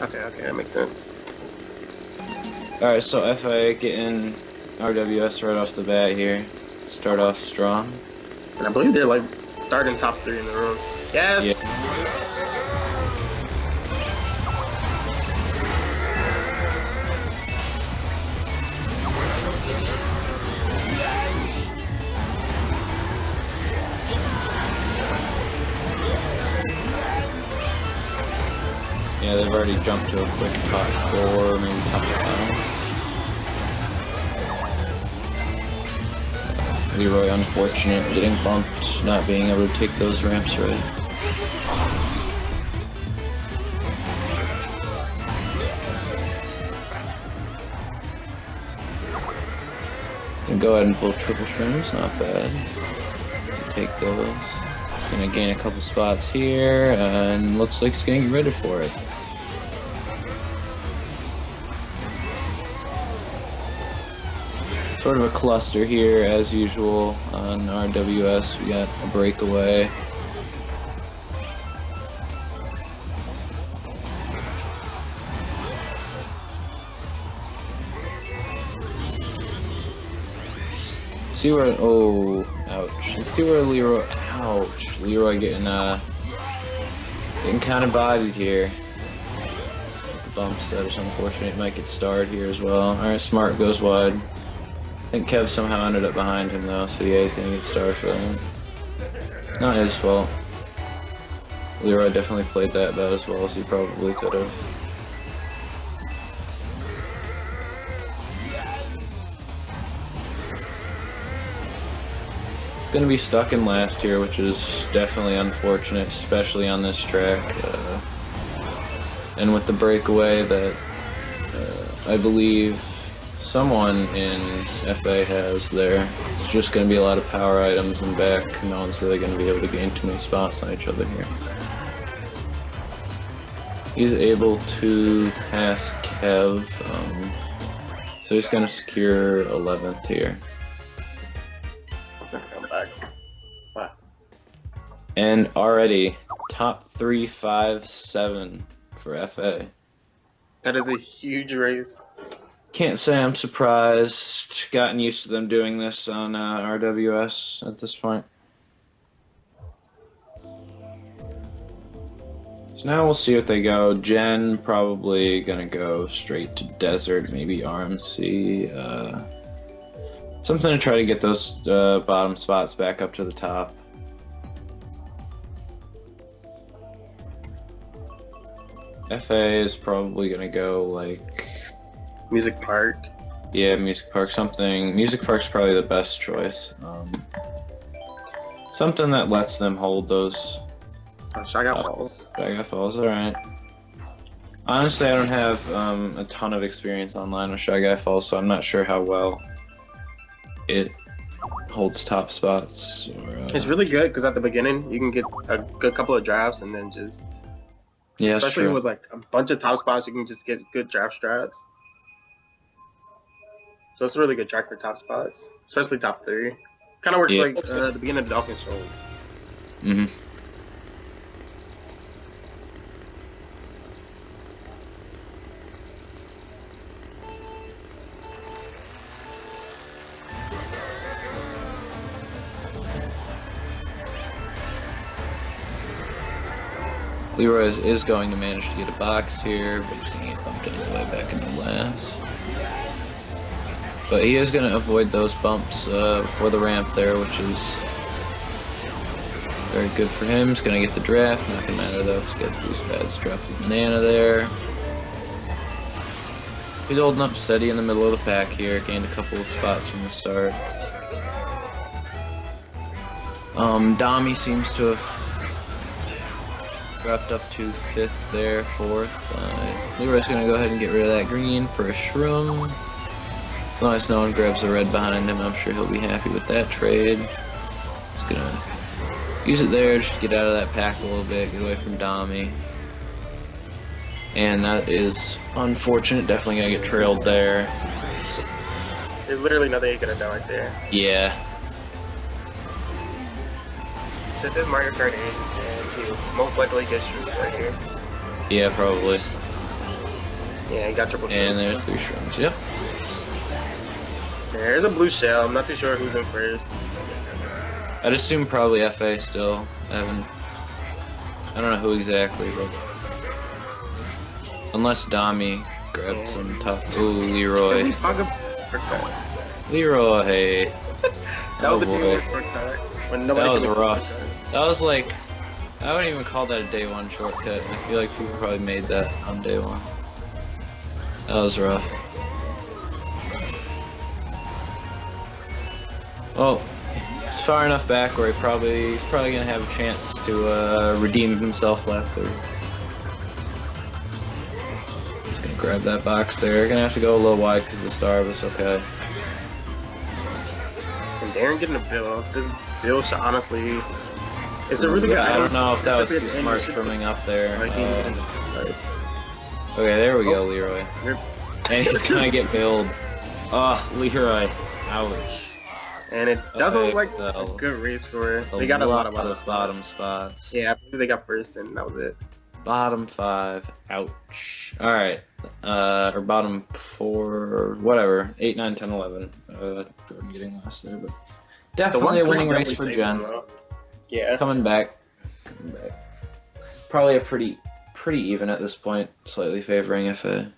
Okay, that makes sense. Alright, so FA getting RWS right off the bat here. Start off strong. And I believe they're like starting top 3 in the room. Yes! Yeah. Yeah, they've already jumped to a quick top 4, maybe top 5. Leroy unfortunate, getting bumped, not being able to take those ramps right. Can go ahead and pull triple shrooms, not bad. Take those. Gonna gain a couple spots here, and looks like he's getting ready for it. Sort of a cluster here, as usual, on RWS. We got a breakaway. See where, oh, ouch. Let's see where Leroy, ouch. Leroy getting kind of bodied here. The bumps, that is unfortunate. Might get starred here as well. Alright, Smart goes wide. I think Kev somehow ended up behind him though, so yeah, he's gonna get starred for him. Not his fault. Leroy definitely played that about as well as he probably could have. Gonna be stuck in last here, which is definitely unfortunate, especially on this track. And with the breakaway that I believe someone in FA has there, it's just gonna be a lot of power items and back. No one's really gonna be able to gain too many spots on each other here. He's able to pass Kev, so he's gonna secure 11th here. Wow. And already top 3, 5, 7 for FA. That is a huge race. Can't say I'm surprised. Gotten used to them doing this on RWS at this point. So now we'll see what they go. Jen probably gonna go straight to Desert, maybe RMC. Something to try to get those bottom spots back up to the top. FA is probably gonna go like Music Park. Yeah, Music Park. Something. Music Park's probably the best choice. Something that lets them hold those. Oh, Shy Guy Falls. Shy Guy Falls. All right. Honestly, I don't have a ton of experience online with Shy Guy Falls, so I'm not sure how well it holds top spots. Or, It's really good because at the beginning you can get a good couple of drafts and then just yeah, especially true. with like a bunch of top spots, you can just get good draft strats. So it's a really good track for top spots, especially top 3. Kind of works like the beginning of the Dolphin Shoals. Mm-hmm. Leroy is going to manage to get a box here, but he's going to get bumped all the way back into last. But he is going to avoid those bumps before the ramp there, which is very good for him. He's going to get the draft, not going to matter though, because he got the boost pads, dropped the banana there. He's holding up steady in the middle of the pack here, gained a couple of spots from the start. Dami seems to have dropped up to 5th there, 4th. Leroy's gonna go ahead and get rid of that green for a shroom. As long as no one grabs the red behind him, I'm sure he'll be happy with that trade. He's gonna use it there just to get out of that pack a little bit, get away from Dami. And that is unfortunate, definitely gonna get trailed there. There's literally nothing you could have done right there. Yeah. This is Mario Kart 8, and he most likely gets shoes right here. Yeah, probably. Yeah, he got triple And shells. there's 3 shrooms. Yep. There's a blue shell. I'm not too sure who's in first. I'd assume probably FA still. I don't know who exactly, but unless Dami grabbed some tough. Ooh, Leroy. Leroy. That was Oh boy. That was rough. That was like, I wouldn't even call that a day 1 shortcut. I feel like people probably made that on day 1. That was rough. Well, he's far enough back where he's probably gonna have a chance to redeem himself lap 3. He's gonna grab that box there. Gonna have to go a little wide because of the star, but it's okay. And Darren getting a bill. This bill should honestly. It's a really good. I don't know if that was too smart swimming up there. Okay, there we go, Leroy. And he's gonna get billed. Oh, Leroy. Ouch. And it doesn't look like a good race for. They got a lot of bottom spots. Yeah, I believe they got first, and that was it. Bottom 5. Ouch. Alright. Or bottom 4, whatever. 8, 9, 10, 11. Jordan getting lost there, but definitely a winning race for Jen. Yeah. Coming back. Probably a pretty even at this point, slightly favoring FA.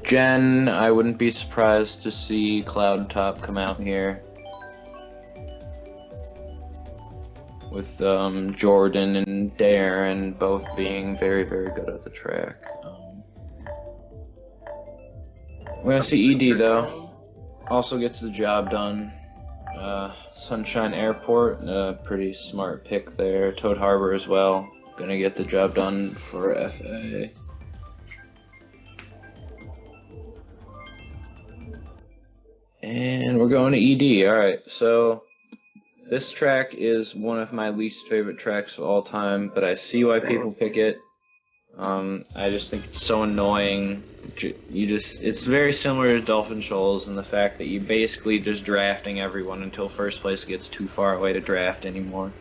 Jen, I wouldn't be surprised to see Cloud Top come out here. With Jordan and Darren both being very, very good at the track. We're gonna see ED though. Also gets the job done. Sunshine Airport, pretty smart pick there. Toad Harbor as well. Gonna get the job done for FA. And we're going to ED. Alright, so this track is one of my least favorite tracks of all time, but I see why people pick it. I just think it's so annoying. It's very similar to Dolphin Shoals in the fact that you basically just drafting everyone until first place gets too far away to draft anymore.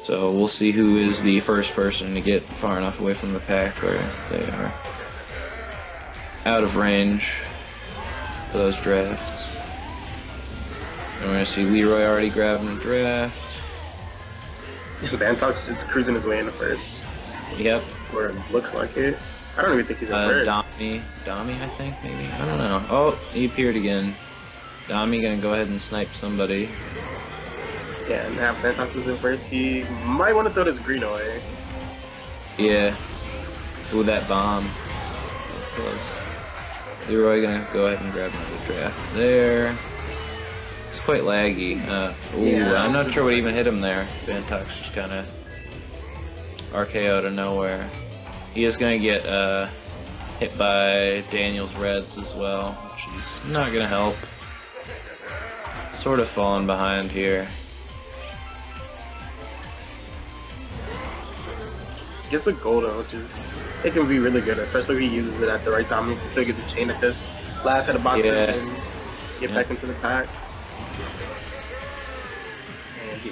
So we'll see who is the first person to get far enough away from the pack where they are out of range for those drafts. And we're going to see Leroy already grabbing the draft. Bantock's just cruising his way into first. Yep. Or it looks like it. I don't even think he's in first. Dami, I think, maybe? I don't know. Oh, he appeared again. Dami gonna go ahead and snipe somebody. Yeah, and have Bantox is in first. He might want to throw this green away. Yeah. Ooh, that bomb. That's close. Leroy gonna go ahead and grab another draft there. It's quite laggy. Yeah. I'm not sure what even hit him there. Bantox just kind of RKO out of nowhere. He is going to get hit by Daniel's Reds as well, which is not going to help. Sort of falling behind here. Gets a golden, which is, it can be really good, especially if he uses it at the right time. He can still get the chain at the last set of boxes and get back into the pack.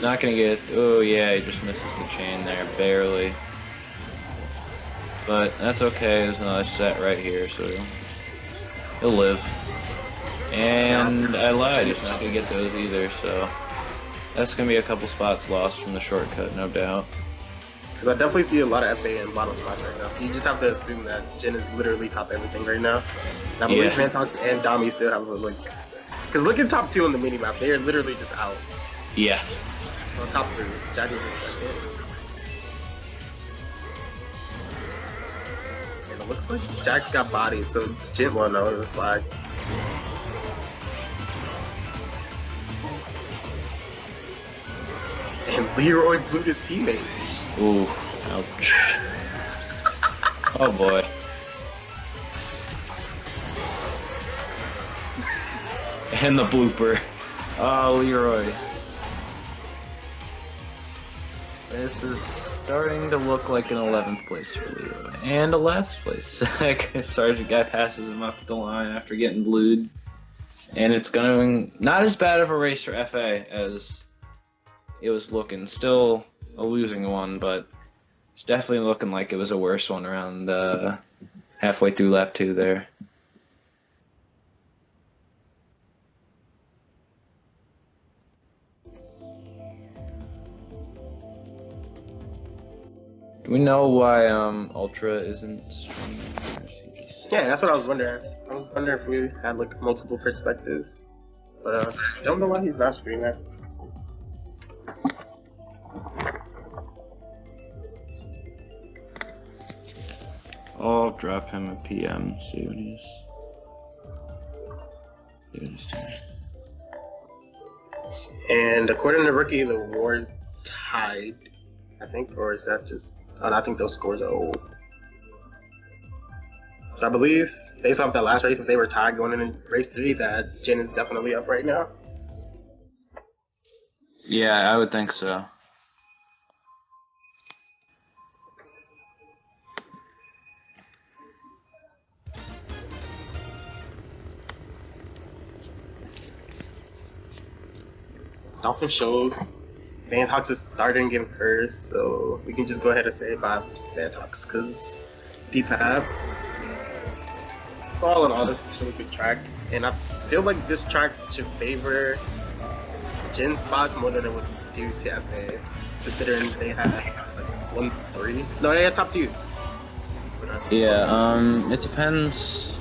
Not gonna get. Oh yeah, he just misses the chain there, barely. But that's okay. There's another set right here, so he'll live. And I lied. He's not gonna get those either. So that's gonna be a couple spots lost from the shortcut, no doubt. Because I definitely see a lot of FA and bottom spots right now. So you just have to assume that Jin is literally top everything right now. And I believe Bantox and Dami still have a like. Because look at top 2 on the mini map. They are literally just out. Yeah. Well, top 3. Jack is in second. And it looks like Jack's got bodies, so Jin won't know it was flag. And Leroy blew his teammate. Ooh, ouch. Oh boy. And the blooper. Oh, Leroy. This is Starting to look like an 11th place for Leroy. And a last place. Sergeant guy passes him up the line after getting blued. And it's going not as bad of a race for FA as it was looking. Still a losing one, but it's definitely looking like it was a worse one around halfway through lap 2 there. Do we know why Ultra isn't streaming? Yeah, that's what I was wondering. I was wondering if we had like multiple perspectives, but I don't know why he's not streaming. I'll drop him a PM, see what he's doing. And according to Rookie, the war is tied, I think, or is that just? I think those scores are old. So I believe, based off that last race, if they were tied going into race 3, that Jin is definitely up right now. Yeah, I would think so. Dolphin shows Vantox is starting getting cursed, so we can just go ahead and say bye Vantox, because D-Pab. All in all, this is a really good track, and I feel like this track should favor Jin spots more than it would do to FA, considering they had like 1-3. No, they had top 2. Yeah, it depends.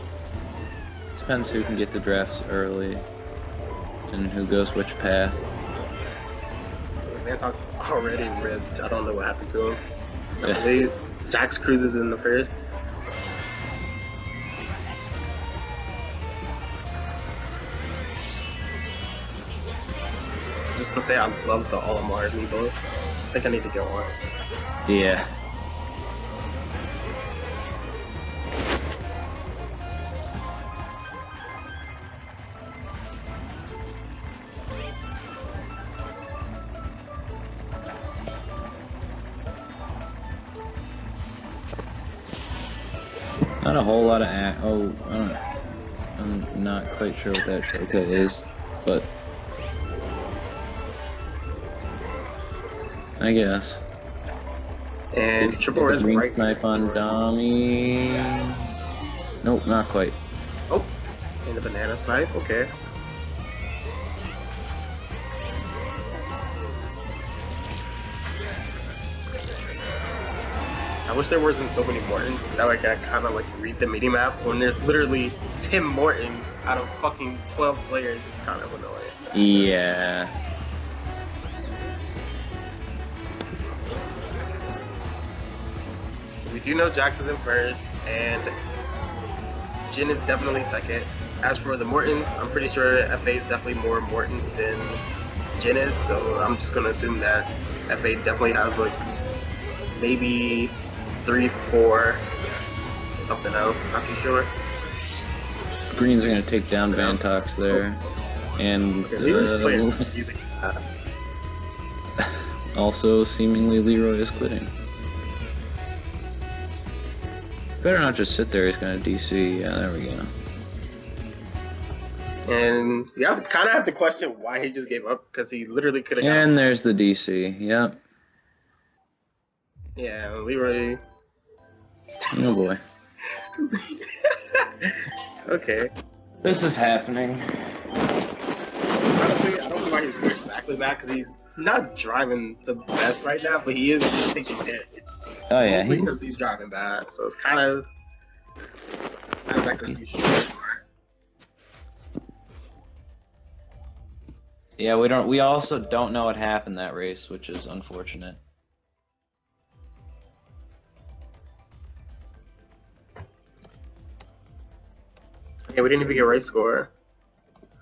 It depends who can get the drafts early and who goes which path. Vantox already ripped. I don't know what happened to him. I believe Jax cruises in the first. Just to say, I just love the all Mars amiibo. I think I need to get one. Yeah. Not a whole lot of I'm not quite sure what that shortcut is, but I guess. And triple res right snipe on Dami. Nope, not quite. Oh, and the banana snipe. Okay. I wish there wasn't so many Mortons. That way I can kind of like read the mini map when there's literally 10 Mortons out of fucking 12 players. It's kind of annoying. Yeah. We do know Jax is in first, and Jin is definitely second. As for the Mortons, I'm pretty sure FA is definitely more Mortons than Jin is, so I'm just gonna assume that FA definitely has like maybe 3, 4, something else. I'm not too sure. Greens are gonna take down Vantox there, and also seemingly Leroy is quitting. Better not just sit there. He's gonna DC. Yeah, there we go. And you kind of have to question why he just gave up, because he literally could have. And there's the DC. Yep. Yeah, Leroy. Oh boy. Okay. This is happening. Honestly, I don't know why he's exactly mad, because he's not driving the best right now, but he is just taking hits. Oh yeah, because he's driving bad, so it's kind of not exactly usual. Yeah, we also don't know what happened that race, which is unfortunate. Yeah, we didn't even get a race score.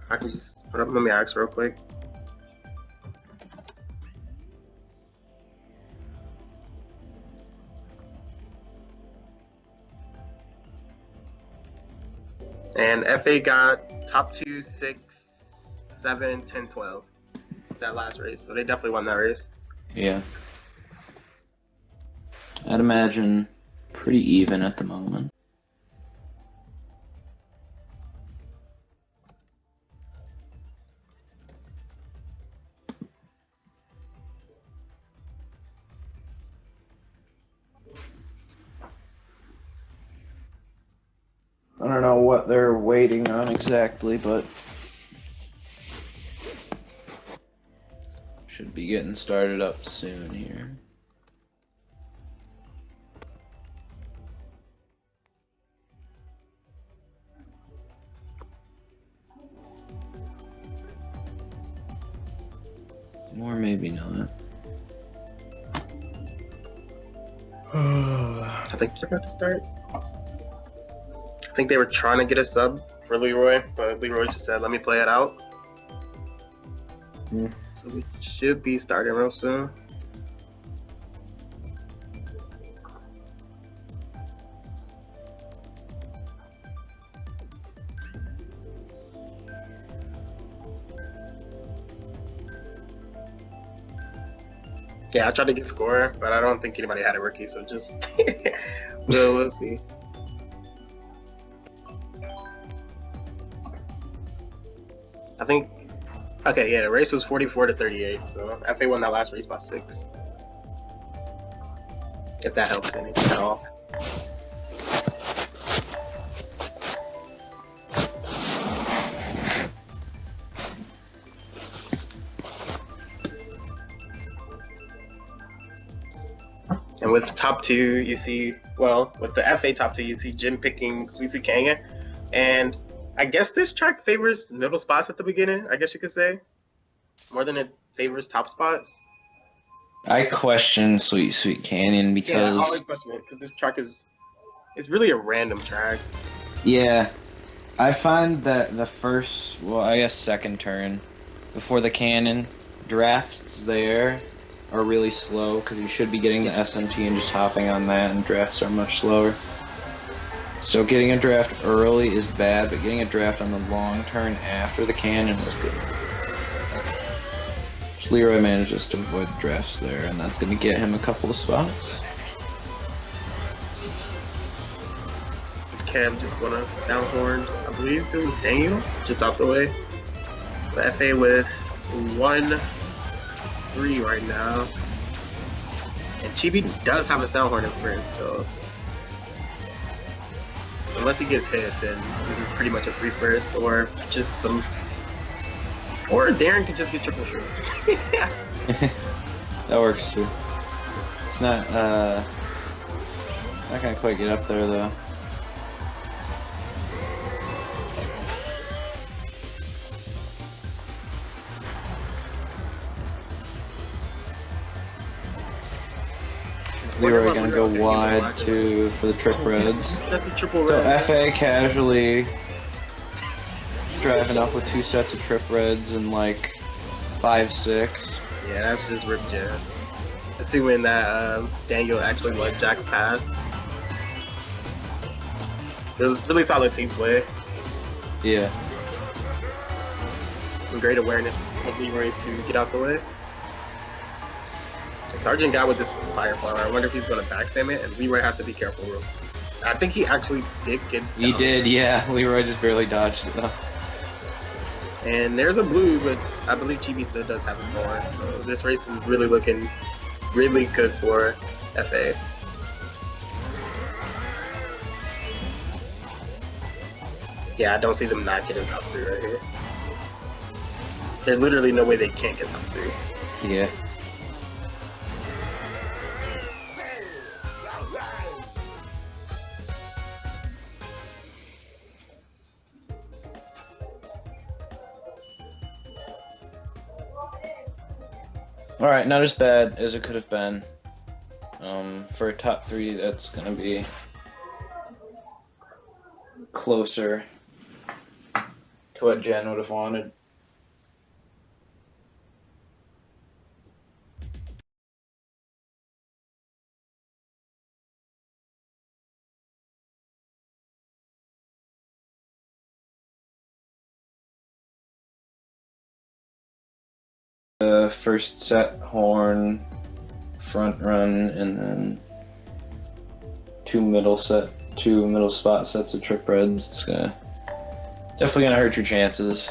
I can just let me ask real quick. And FA got top 2, 6, 7, 10, 12. That last race, so they definitely won that race. Yeah. I'd imagine pretty even at the moment. I don't know what they're waiting on exactly, but should be getting started up soon here. Or maybe not. I think it's about to start. I think they were trying to get a sub for Leroy, but Leroy just said, let me play it out. So we should be starting real soon. Yeah, I tried to get score, but I don't think anybody had a rookie, so just we'll see. I think, okay, yeah, the race was 44-38, so FA won that last race by 6. If that helps anything at all. And with top 2, you see, well, with the FA top 2, you see Jin picking Sweet Sweet Kanga. And I guess this track favors middle spots at the beginning, I guess you could say, more than it favors top spots. I question Sweet Sweet Canyon because... Yeah, I always question it, because this track is really a random track. Yeah, I find that the first, well, I guess second turn, before the cannon, drafts there are really slow, because you should be getting the SMT and just hopping on that, and drafts are much slower. So getting a draft early is bad, but getting a draft on the long turn after the cannon was good. So Leroy manages to avoid the drafts there, and that's going to get him a couple of spots. Cam just gonna sound horn, I believe it was Daniel, just out the way. The FA with 1-3 right now. And Chibi does have a sound horn in first, so unless he gets hit, then this is pretty much a free first, or just some, or Darren could just get triple shirts. That works too. It's not gonna quite get up there though. Leroy gonna go wide too for the trip reds. That's the triple red. So FA casually driving up with 2 sets of trip reds and like 5-6. Yeah, that's just Rip Jam. Assuming that Daniel actually let Jack's pass. It was really solid team play. Yeah. And great awareness of Leroy to get out the way. And Sergeant got with this fire flower. I wonder if he's going to backstab it, and Leroy has to be careful. I think he actually did get down. He did, yeah. Leroy just barely dodged it though. And there's a blue, but I believe Chibi still does have a more. So this race is really looking really good for FA. Yeah, I don't see them not getting top 3 right here. There's literally no way they can't get top 3. Yeah. Alright, not as bad as it could have been. For a top 3, that's going to be closer to what Jen would have wanted. First set horn, front run, and then two middle spot sets of trip reds. It's definitely gonna hurt your chances.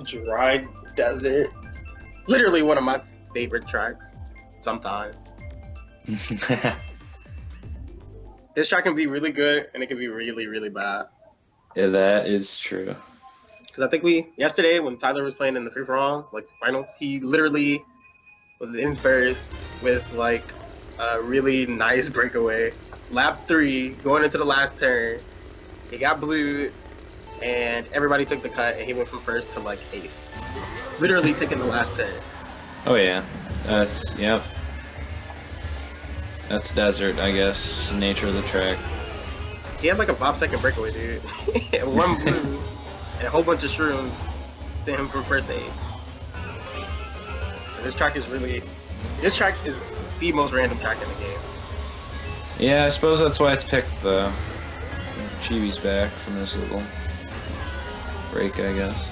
Dry desert. Literally one of my favorite tracks. Sometimes. This track can be really good and it can be really, really bad. Yeah, that is true. Because I think yesterday when Tyler was playing in the free-for-all, like finals, he literally was in first with like a really nice breakaway. Lap 3, going into the last turn, he got blued, and everybody took the cut, and he went from first to like 8th. Literally taking the last turn. Oh yeah, yep. That's desert, I guess. Nature of the track. He had like a 5-second breakaway, dude. And one blue and a whole bunch of shrooms sent him from first to 8th. This track is the most random track in the game. Yeah, I suppose that's why it's picked the Chibi's back from this little break, I guess.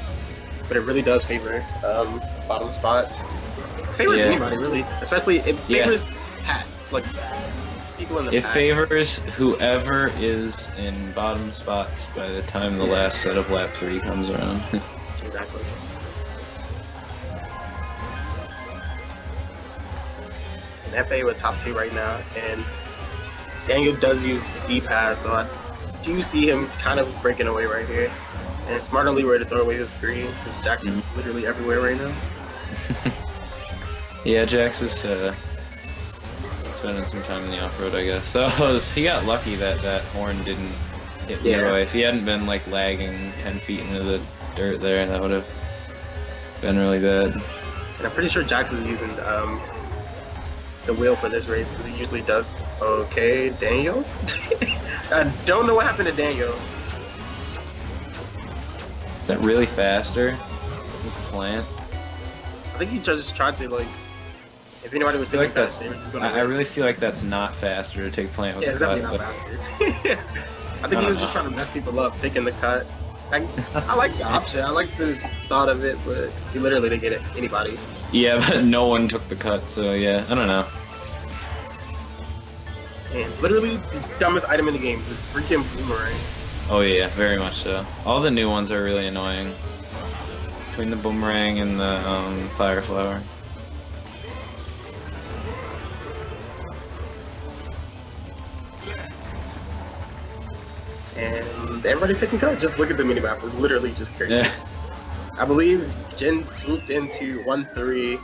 But it really does favor bottom spots. It favors anybody, really. Especially, it favors hats, like people in the pack. Favors whoever is in bottom spots by the time the last set of lap 3 comes around. Exactly. And FA with top 2 right now, and Daniel does use the D-pass, so I do see him kind of breaking away right here. And smartly where to throw away the screen, because Jax is literally everywhere right now. Yeah, Jax is spending some time in the off-road, I guess. So he got lucky that horn didn't hit Leroy. If he hadn't been like lagging 10 feet into the dirt there, that would have been really bad. And I'm pretty sure Jax is using the wheel for this race, because he usually does. Okay, Daniel? I don't know what happened to Daniel. Is that really faster with the plant? I think he just tried to, like, if anybody was taking that, I really feel like that's not faster to take plant with the cut. Yeah, it's definitely not faster. I think he was just trying to mess people up, taking the cut. I like the option, I like the thought of it, but he literally didn't get it. Anybody. Yeah, but no one took the cut, so yeah, I don't know. And literally the dumbest item in the game, the freaking boomerang. Oh yeah, very much so. All the new ones are really annoying. Between the boomerang and the fire flower. And everybody's taking cut. Just look at the minimap. It's literally just crazy. Yeah. I believe Jin swooped into 1-3-5.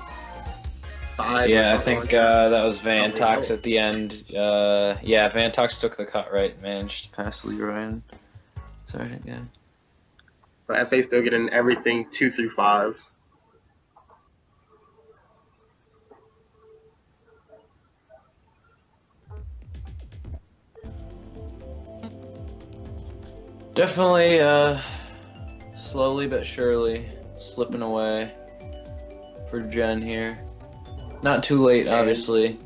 Yeah, I think that was Vantox at the end. Yeah, Vantox took the cut right, managed to pass Leroy and Sergeant again. But FA still getting everything 2 through 5. Definitely, slowly but surely slipping away for Jen here. Not too late, obviously,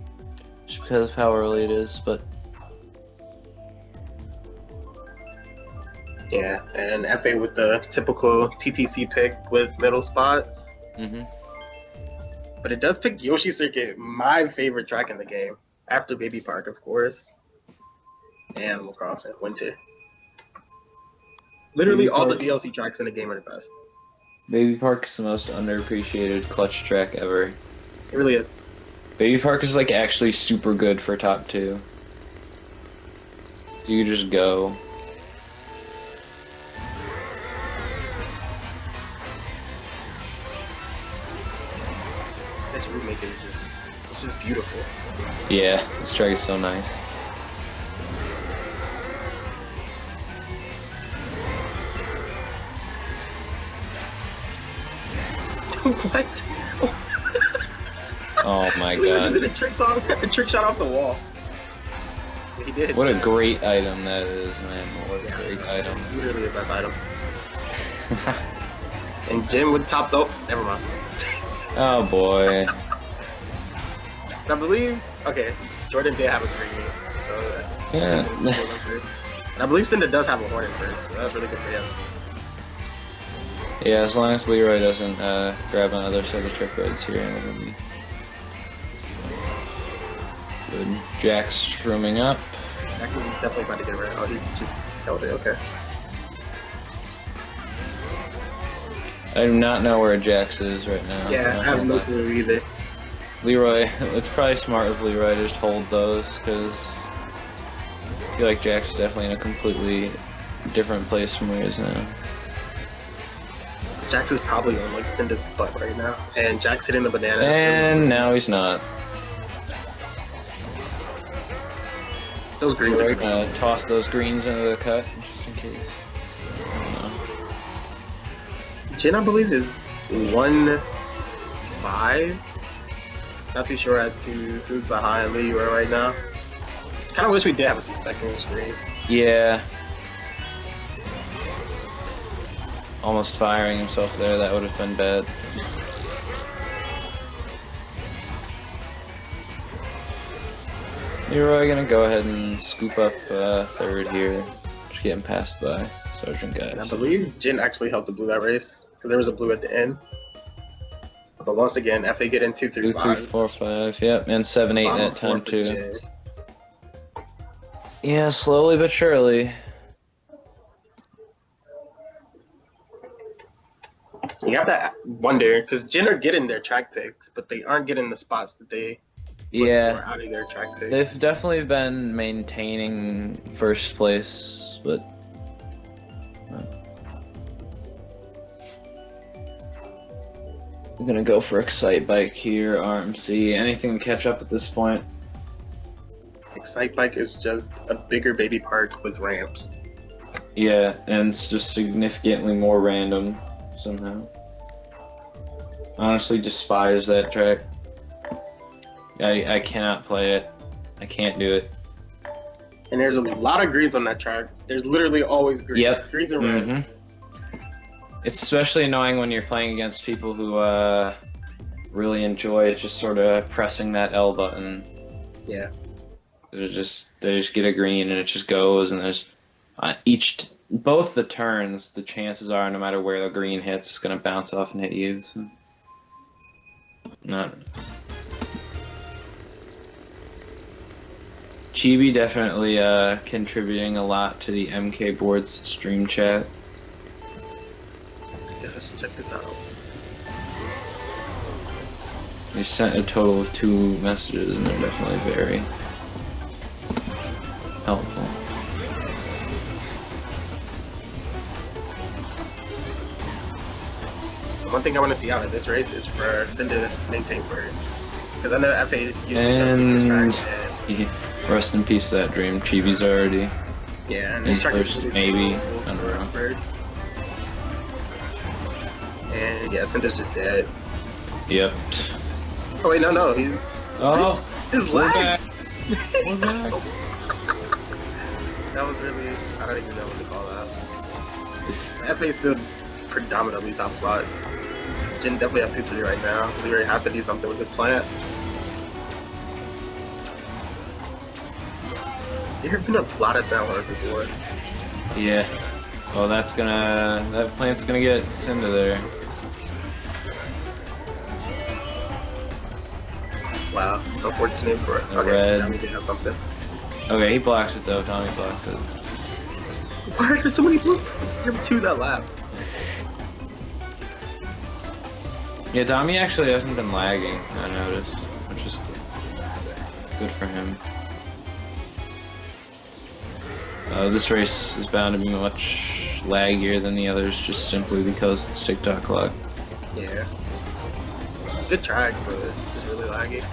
just because of how early it is, but... Yeah, and FA with the typical TTC pick with middle spots. But it does pick Yoshi Circuit, my favorite track in the game, after Baby Park, of course, and Animal Crossing Winter. Literally all the DLC tracks in the game are the best. Baby Park is the most underappreciated clutch track ever. It really is. Baby Park is like actually super good for top 2. So you just go. This remake is just beautiful. Yeah, this track is so nice. What? Oh my He god. just did a trick shot off the wall. He did. What a great item that is, man. What a great item. Literally the best item. And Jin with top though. Never mind. Oh boy. I believe, okay, Jordan did have a great game. So Yeah. and I believe Cinder does have a horn in first, so that's really good for him. Yeah, as long as Leroy doesn't grab another set of trick reds here, it'll be good. Jack's shrooming up. Jax is definitely about to get rid. Oh, he just held it. Okay. I do not know where Jax is right now. Yeah, I have no clue either. Leroy, it's probably smart of Leroy to just hold those, because I feel like Jack's definitely in a completely different place from where he is now. Jax is probably on like Cinder's butt right now, and Jack's hitting the banana. And now he's not. Those greens are gonna toss those greens into the cut, just in case. I don't know. Jin, I believe, is 1-5. Not too sure as to who's behind Leroy right now. Kind of wish we did have a second screen. Yeah. Almost firing himself there, that would have been bad. Leroy gonna go ahead and scoop up third here. Just getting passed by Sergeant Guys. And I believe Jin actually helped to blue that race, because there was a blue at the end. But once again, FA get in 2, 3, 5. 2, 3, 4, 5, yep, and 7, 8 that time too. Jin. Yeah, slowly but surely. You have to wonder, because Jin are getting their track picks, but they aren't getting the spots that they look for out of their track picks. They've definitely been maintaining first place, but I'm gonna go for Excite Bike here, RMC, anything to catch up at this point. Excite Bike is just a bigger baby park with ramps. Yeah, and it's just significantly more random somehow. Honestly, despise that track. I cannot play it. I can't do it. And there's a lot of greens on that track. There's literally always greens. Yep. Greens and reds. Mm-hmm. It's especially annoying when you're playing against people who really enjoy just sort of pressing that L button. Yeah. They just get a green and it just goes, and there's both the turns, the chances are no matter where the green hits, it's gonna bounce off and hit you. So. Not. Chibi definitely contributing a lot to the MK Board's stream chat. Guess I should check this out. They sent a total of 2 messages, and they're definitely very helpful. One thing I want to see out of this race is for Cinder to maintain first. Because I know the FA and rest in peace that dream. Chibi's already and in first, maybe. I don't know. First. And yeah, Cinder's just dead. Yep. Oh wait, no, he's... Oh! His We're lag! back! We're back! That was really... I don't even know what to call that. It's, FA still predominantly top spots. Jin definitely has 2-3 right now. Leroy has to do something with this plant. There have been a lot of sound horns this war. yeah. Well, that plant's gonna get Cinder there. Wow, unfortunate for red. Now we did have something. Okay, he blocks it though. Tommy blocks it. Why are there so many blue? There were 2 that lap. Yeah, Tommy actually hasn't been lagging, I noticed, which is good for him. This race is bound to be much laggier than the others, just simply because it's TikTok clock. Yeah. Good track, but it's really laggy.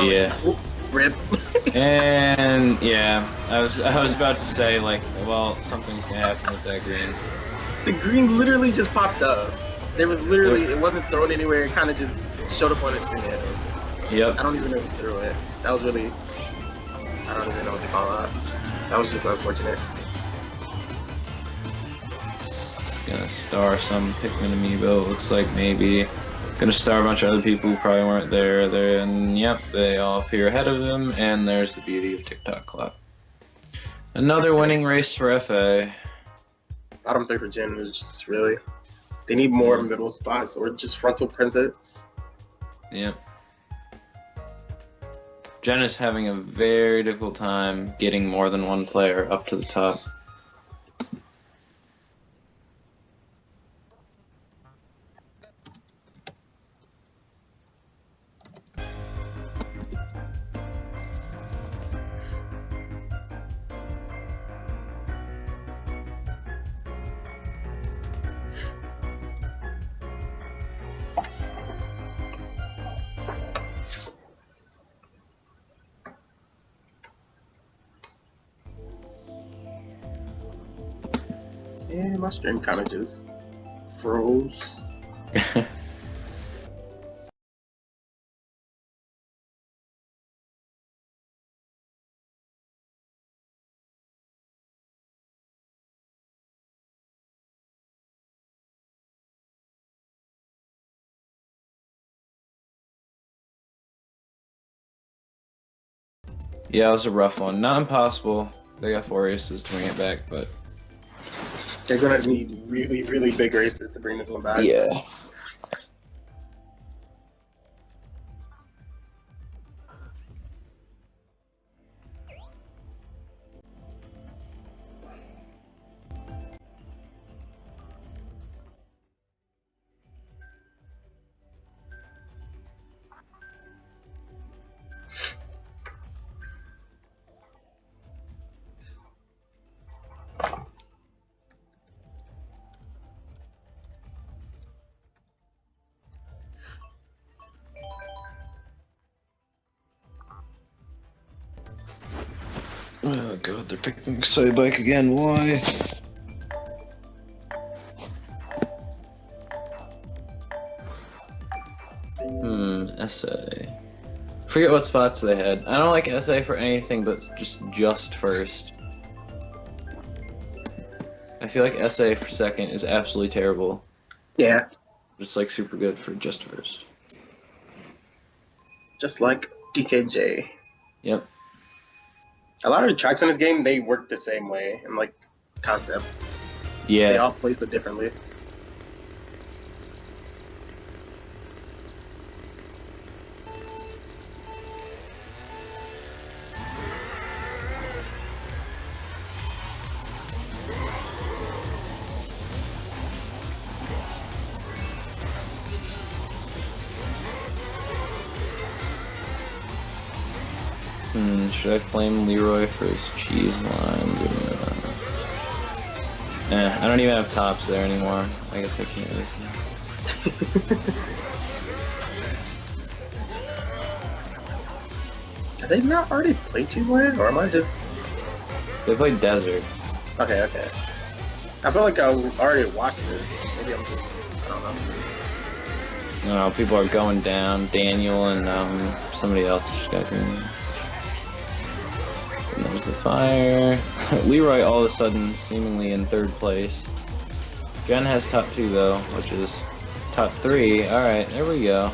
Yeah. Like, rip. And yeah, I was about to say, like, well, something's gonna happen with that green. The green literally just popped up. There was literally, it wasn't thrown anywhere, it kind of just showed up on his screen. Yep. I don't even know who threw it. That was really, I don't even know what to call that. That was just unfortunate. It's gonna star some Pikmin amiibo, it looks like, maybe. Gonna star a bunch of other people who probably weren't there, and yep, they all appear ahead of him, and there's the beauty of TikTok clock. Another winning race for FA. Bottom 3 for Jin was just really... They need more middle spots or just frontal presence. Yep. Jen is having a very difficult time getting more than one player up to the top. Yeah, my stream kind of just froze. Yeah, it was a rough one. Not impossible. They got 4 races to bring it back, but They're gonna need really, really big races to bring this one back. yeah. Oh god, they're picking side bike again. Why? SA. Forget what spots they had. I don't like SA for anything but just first. I feel like SA for second is absolutely terrible. Yeah. Just like super good for just first. Just like DKJ. Yep. A lot of the tracks in this game, they work the same way in like concept. Yeah. They all play so differently. Should I flame Leroy for his cheese lines? I don't even have tops there anymore. I guess I can't really see. Have they not already played Cheese Land, or am I just... They played Desert. Okay, okay. I feel like I already watched this. Maybe I'm just... I don't know. I don't know, people are going down. Daniel and somebody else just got green. And there's the fire. Leroy all of a sudden seemingly in 3rd place. Jen has top 2 though, which is top 3. Alright, there we go.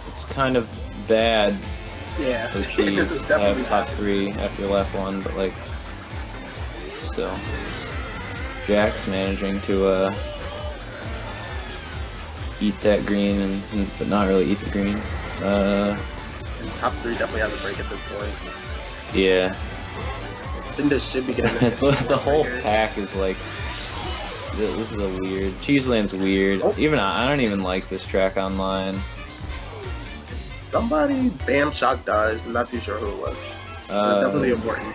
It's kind of bad for Cheese to have top 3 after your left one, but like, still. Jack's managing to eat that green, but not really eat the green. Top 3 definitely has a break at this point. Yeah. Cinda should be getting the whole pack is like, this is a weird. Cheeseland's weird. Oh. Even I don't even like this track online. Somebody bam shock dodge. I'm not too sure who it was. It's definitely important.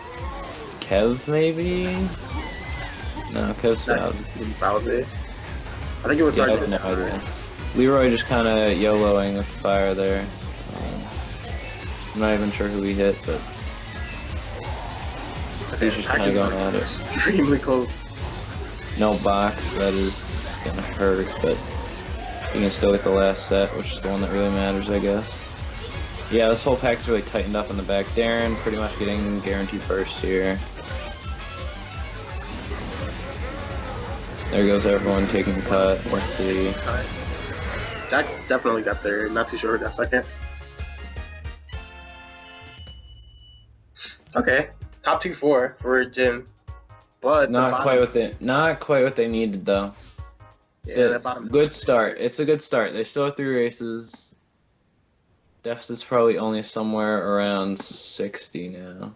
Kev maybe? No, Kev's Bowser. I think it was yeah, I Sergeant. have no idea. Leroy just kind of YOLOing with the fire there. I'm not even sure who he hit, but he's just kind of going at it. Extremely close. No box, that is gonna hurt, but you can still get the last set, which is the one that really matters, I guess. Yeah, this whole pack's really tightened up in the back. Darren pretty much getting guaranteed first here. There goes everyone taking the cut. Let's see. Jack's definitely got there. Not too sure who got second. Okay, top 2-4 for Jin, but not quite what they needed though. Yeah, that bottom. Good start. It's a good start. They still have 3 races. Deficit's probably only somewhere around 60 now.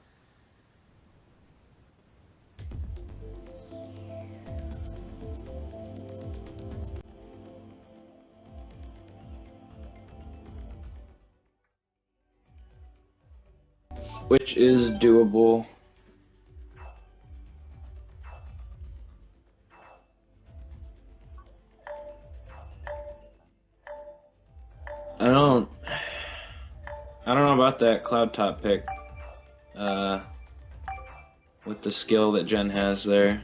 Which is doable. I don't know about that cloud top pick. With the skill that Jen has there.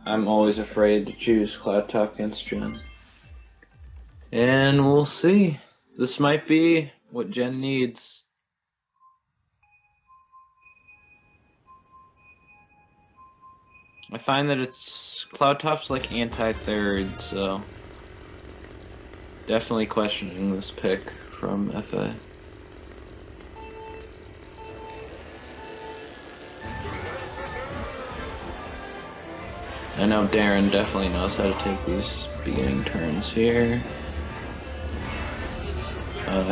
I'm always afraid to choose cloud top against Jen. And we'll see. This might be what Jen needs. I find that cloud top's like anti-third, so definitely questioning this pick from FA. I know Darren definitely knows how to take these beginning turns here.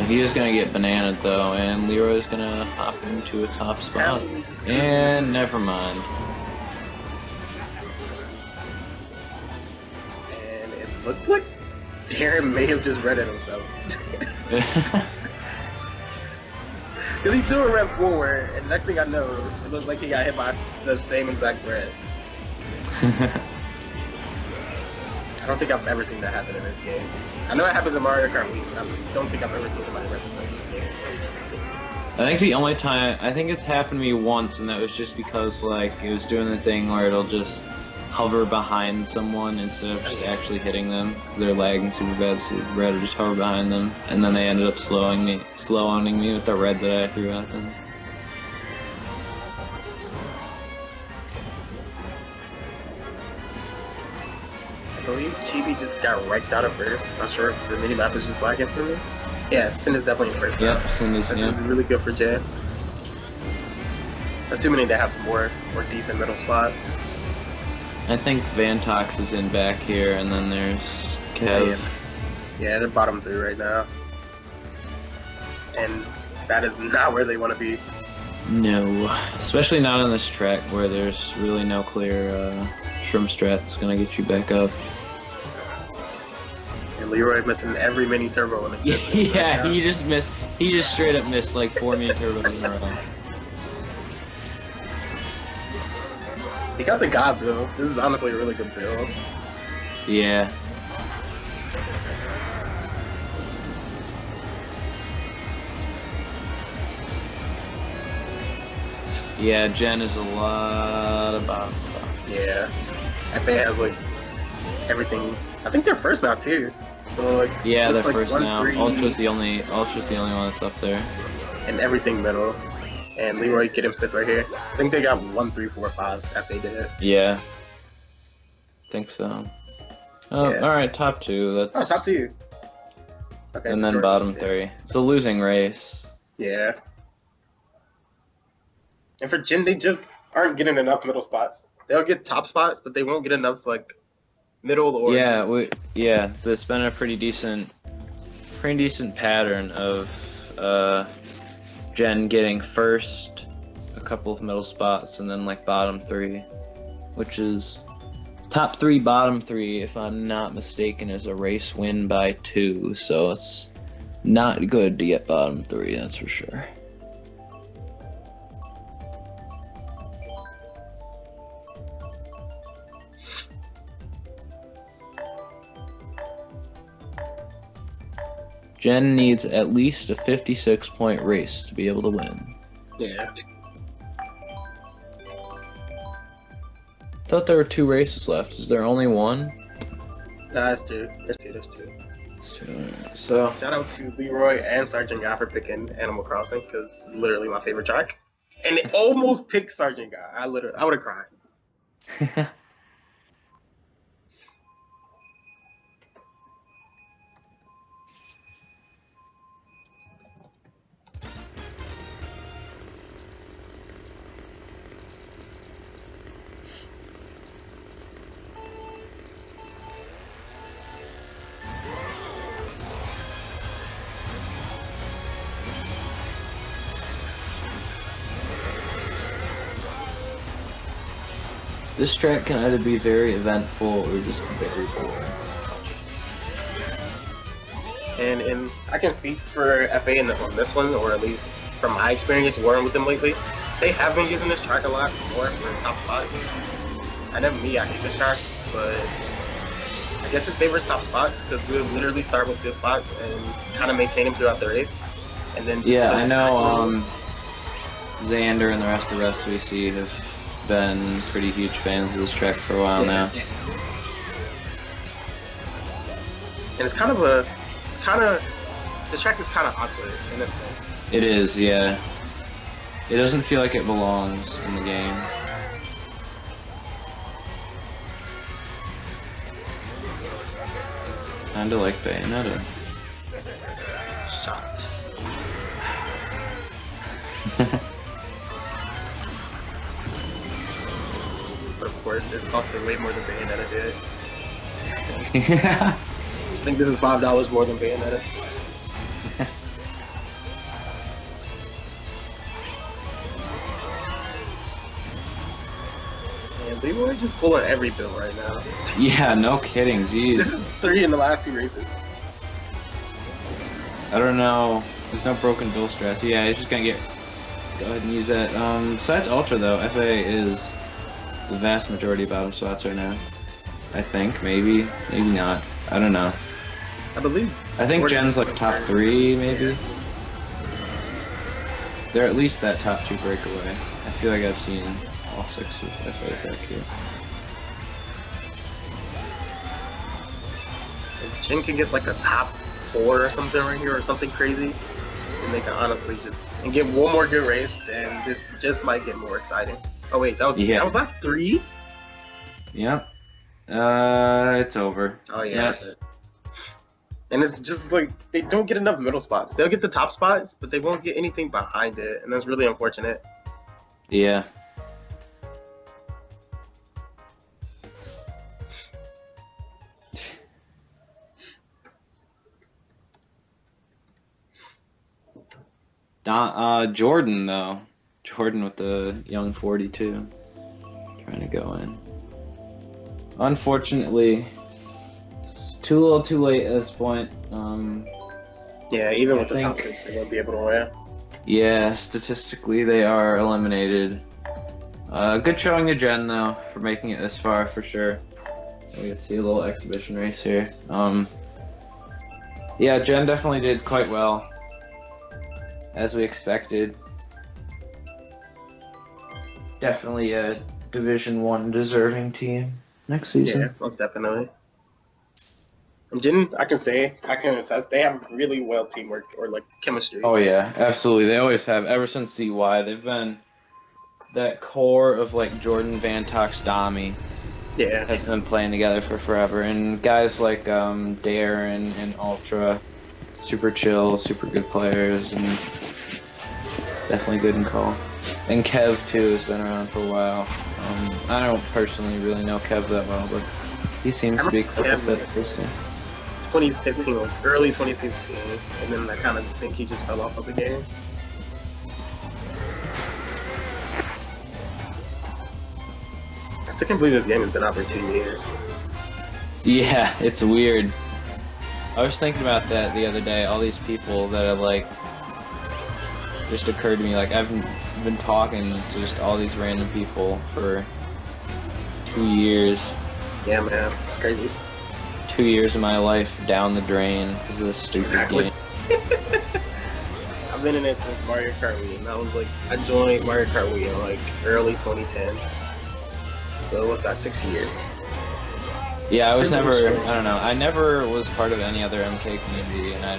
He is going to get bananaed though, and Leroy's going to hop into a top spot. And never mind. And it looked like Darren may have just read it himself. Because he threw a red forward, and next thing I know, it looked like he got hit by the same exact red. I don't think I've ever seen that happen in this game. I know it happens in Mario Kart Wii, but I don't think I've ever seen somebody replicate this game. I think the only time, I think it's happened to me once, and that was just because, like, it was doing the thing where it'll just hover behind someone instead of just actually hitting them, because they're lagging super bad, so I'd rather just hover behind them, and then they ended up slow-owning me with the red that I threw at them. I believe Chibi just got wrecked out of first. Not sure if the minimap is just lagging for me. Yeah, Sin is definitely in first. Yeah, Sin is, This is really good for Jen. Assuming they have more decent middle spots. I think Vantox is in back here, and then there's Kev. Yeah, they're bottom 3 right now. And that is not where they want to be. No, especially not on this track where there's really no clear shrimp strat that's gonna get you back up. And Leroy missing every mini turbo in existence. Yeah, right, he just straight up missed like 4 mini turbos in a row. He got the God build. This is honestly a really good build. Yeah. Yeah, Jen is a lot of bottom spots. Yeah. FA has like everything. I think they're first now too. So like yeah, they're like first now. Ultra's the only one that's up there. And everything middle. And Leroy getting 5th right here. I think they got 1, 3, 4, 5 after they did it. Yeah. Think so. Oh, yeah. Alright, top 2. That's top 2. Okay, and so then bottom 3. It's a losing race. Yeah. And for Jin, they just aren't getting enough middle spots. They'll get top spots, but they won't get enough like middle or there's been a pretty decent pattern of Jen getting first, a couple of middle spots, and then like bottom 3, which is top 3, bottom 3, if I'm not mistaken, is a race win by 2, so it's not good to get bottom 3, that's for sure. Jen needs at least a 56-point race to be able to win. Yeah. I thought there were 2 races left. Is there only 1? Nah, there's 2. There's 2. There's 2. So shout out to Leroy and Sergeant Guy for picking Animal Crossing, because it's literally my favorite track. And it almost picked Sergeant Guy. I would have cried. This track can either be very eventful or just very boring. And I can speak for FA on this one, or at least from my experience working with them lately. They have been using this track a lot more for top spots. I know me, I hate this track, but I guess it favors top spots because we would literally start with good spots and kind of maintain them throughout the race. And then yeah, I know Xander and the rest of we see have been pretty huge fans of this track for a while now. And it's kind of the track is kind of awkward in a sense. It is, yeah. It doesn't feel like it belongs in the game. Kinda like Bayonetta. Shots. But of course, this costed way more than Bayonetta did. Yeah. I think this is $5 more than Bayonetta. Man, Leroy just pulling every bill right now. Yeah, no kidding, jeez. This is 3 in the last 2 races. I don't know. There's no broken bill strats. Yeah, he's just gonna go ahead and use that. Besides Ultra though, FA is the vast majority of bottom spots right now. I think, maybe not. I don't know. I think Jen's like top 3, maybe. They're at least that top 2 breakaway. I feel like I've seen all 6 of FA back here. If Jen can get like a top 4 or something right here, or something crazy, then they can honestly just and get one more good race, then this just might get more exciting. Oh wait, that was that 3? Yep. It's over. Oh yeah, that's it. And it's just like they don't get enough middle spots. They'll get the top spots, but they won't get anything behind it, and that's really unfortunate. Yeah. Jordan though. Jordan with the young 42. Trying to go in. Unfortunately, it's too little too late at this point. Yeah, even with the top 6, they won't be able to win. Yeah, statistically they are eliminated. Good showing to Jen though, for making it this far for sure. We can see a little exhibition race here. Yeah, Jen definitely did quite well, as we expected. Definitely a Division 1 deserving team next season. Yeah, most definitely. And Jen, I can attest, they have really well teamwork or like chemistry. Oh yeah, absolutely. They always have. Ever since CY, they've been that core of like Jordan, Vantox, Dami. Yeah, have been playing together for forever, and guys like Darren and Ultra, super chill, super good players, and definitely good in call. And Kev too has been around for a while. I don't personally really know Kev that well, but he seems to be quite a fit person. 2015, like early 2015, and then I kind of think he just fell off of the game. I still can't believe this game has been out for 2 years. Yeah, it's weird. I was thinking about that the other day. All these people that have like just occurred to me. Like I've been talking to just all these random people for 2 years. Yeah, man, it's crazy. 2 years of my life down the drain because of this stupid game. I've been in it since Mario Kart Wii, and I was like, I joined Mario Kart Wii in like early 2010. So what's that, 6 years? Yeah, I was never, I don't know, I never was part of any other MK community, and I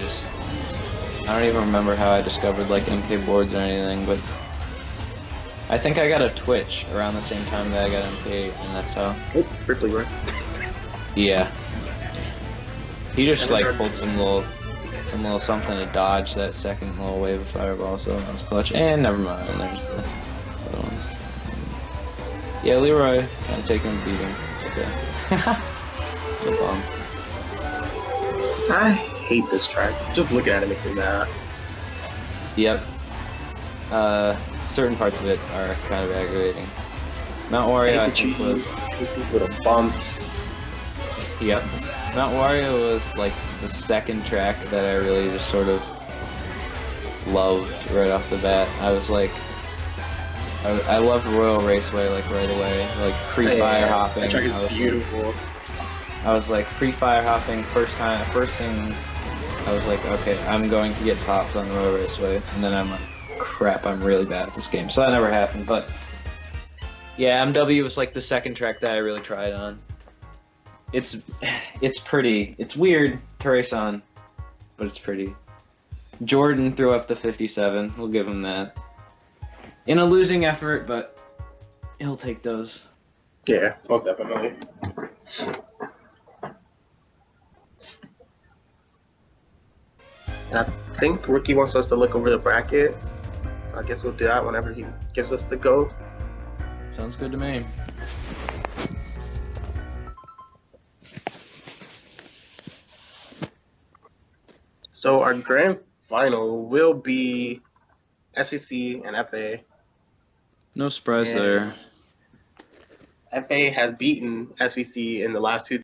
don't even remember how I discovered like MK boards or anything, but I think I got a Twitch around the same time that I got MK, and that's how. Oh, Ripley, right? Yeah. He just like pulled some little something to dodge that second little wave of fireball, so that was clutch. And never mind, there's the other ones. Yeah, Leroy kind of taking a beating. It's okay. No problem. I hate this track. Just looking at it makes me mad. Yep. Certain parts of it are kind of aggravating. Mount Wario, I the think, was... little bumps. Yep. Mount Wario was, like, the second track that I really just sort of loved right off the bat. I was like... I loved Royal Raceway, like, right away. Like, free-fire hopping. That track is beautiful. I was like, free-fire hopping, first thing... I was like, okay, I'm going to get popped on Royal Raceway. And then I'm like, crap, I'm really bad at this game. So that never happened, but... Yeah, MW was, like, the second track that I really tried on. It's pretty. It's weird to race on, but it's pretty. Jordan threw up the 57. We'll give him that. In a losing effort, but he'll take those. Yeah, most definitely. And I think Rookie wants us to look over the bracket. I guess we'll do that whenever he gives us the go. Sounds good to me. So our grand final will be SEC and FA. No surprise there. FA has beaten SVC in the last two